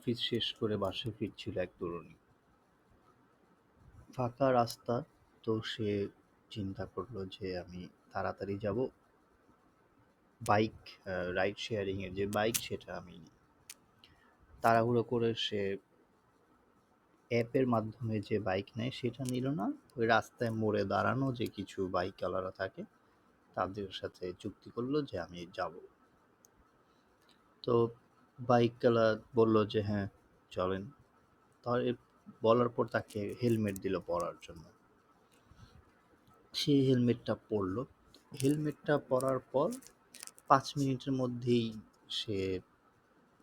Office শেষ করে বাসায় ফিরছিল এক তরুণী। ফাঁকা রাস্তা, তো সে চিন্তা করলো যে আমি তাড়াতাড়ি যাব, বাইক, রাইড শেয়ারিং এর যে বাইক সেটা আমি নিই। তাড়াহুড়ো করে সে অ্যাপের মাধ্যমে যে বাইক নেয় সেটা নিল না, ওই রাস্তায় মোড়ে দাঁড়ানো যে কিছু বাইকওয়ালারা থাকে তাদের সাথে চুক্তি করলো যে আমি যাব। তো বাইকওয়ালা বলল যে হ্যাঁ, চলেন। তাহলে বলার পর তাকে হেলমেট দিল পরার জন্য। সে হেলমেটটা পরলো। হেলমেটটা পরার পর ৫ মিনিটের মধ্যেই সে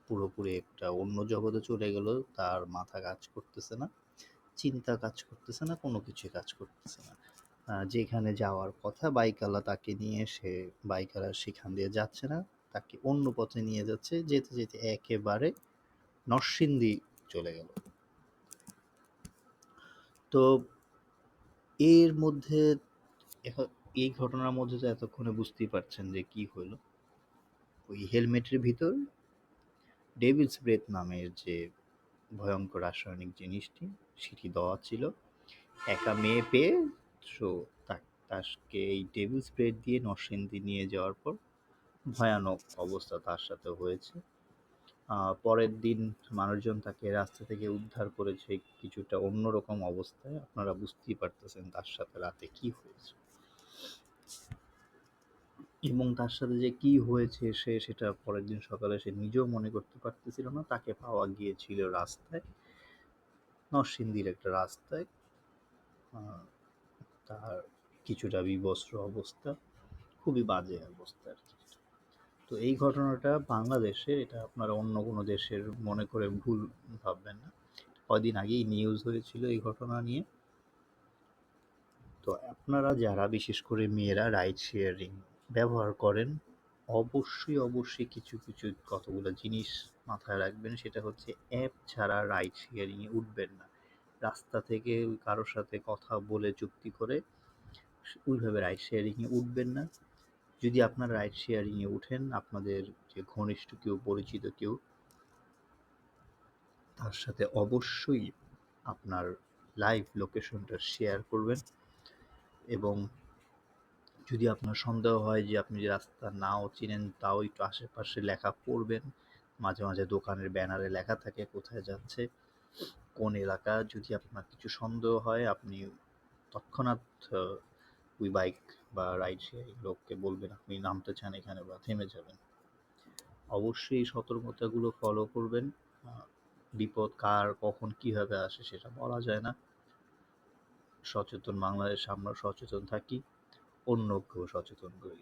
পুরোপুরি একটা অন্য জগতে চলে গেল। তার মাথা কাজ করতেছে না, চিন্তা কাজ করতেছে না, কোনো কিছুই কাজ করতেছে না। যেখানে যাওয়ার কথা বাইকওয়ালা তাকে নিয়ে, সে বাইকওয়ালা সেখান দিয়ে যাচ্ছে না, তাকে অন্য পথে নিয়ে যাচ্ছে। যেতে যেতে একেবারে নরসিংদী চলে গেল। তো এর মধ্যে এই ঘটনার মধ্যে তো এতক্ষণে বুঝতেই পারছেন যে কি হলো। ওই হেলমেটের ভিতর ডেভিলস ব্রেথ নামের যে ভয়ঙ্কর রাসায়নিক জিনিসটি সেটি দেওয়া ছিল। একা মেয়ে পেয়ে সো তাকে এই ডেভিলস ব্রেথ দিয়ে নরসিংদী নিয়ে যাওয়ার পর ভয়ানক অবস্থা তার সাথে হয়েছে। পরের দিন মানুষজন তাকে রাস্তা থেকে উদ্ধার করেছে কিছুটা অন্যরকম অবস্থায়। আপনারা বুঝতেই পারতেছেন তার সাথে রাতে কি হয়েছে, এবং তার সাথে যে কি হয়েছে সে সেটা পরের দিন সকালে সে নিজেও মনে করতে পারতেছিল না। তাকে পাওয়া গিয়েছিল রাস্তায়, নরসিংদীর একটা রাস্তায়। আহ, তার কিছুটা বিবস্ত্র অবস্থা, খুবই বাজে অবস্থা আর কি। তো এই ঘটনাটা বাংলাদেশের, এটা আপনারা অন্য কোনো দেশের মনে করে ভুল ভাববেন না। কদিন আগেই নিউজ হয়েছিল এই ঘটনা নিয়ে। তো আপনারা যারা বিশেষ করে মেয়েরা রাইড শেয়ারিং ব্যবহার করেন, অবশ্যই অবশ্যই কিছু কিছু কতগুলো জিনিস মাথায় রাখবেন। সেটা হচ্ছে অ্যাপ ছাড়া রাইড শেয়ারিংয়ে উঠবেন না। রাস্তা থেকে কারোর সাথে কথা বলে চুক্তি করে ওইভাবে রাইড শেয়ারিংয়ে উঠবেন না। যদি আপনারা রাইড শেয়ারিংয়ে উঠেন, আপনাদের যে ঘনিষ্ঠ কেউ, পরিচিত কেউ, তার সাথে অবশ্যই আপনার লাইভ লোকেশনটা শেয়ার করবেন। এবং যদি আপনার সন্দেহ হয় যে আপনি যে রাস্তা নাও চিনেন, তাও একটু আশেপাশে লেখা পড়বেন। মাঝে মাঝে দোকানের ব্যানারে লেখা থাকে কোথায় যাচ্ছে, কোন এলাকা। যদি আপনার কিছু সন্দেহ হয়, আপনি তৎক্ষণাৎ ওই বাইক বা রাইড শেয়ারিং লোককে বলবেন আপনি নামতে চান এখানে বা থেমে যাবেন। অবশ্যই এই সতর্কতাগুলো ফলো করবেন। বিপদ কার কখন কিভাবে আসে সেটা বলা যায় না। সচেতন বাংলাদেশ, আমরা সচেতন থাকি, অন্যকেও সচেতন করি।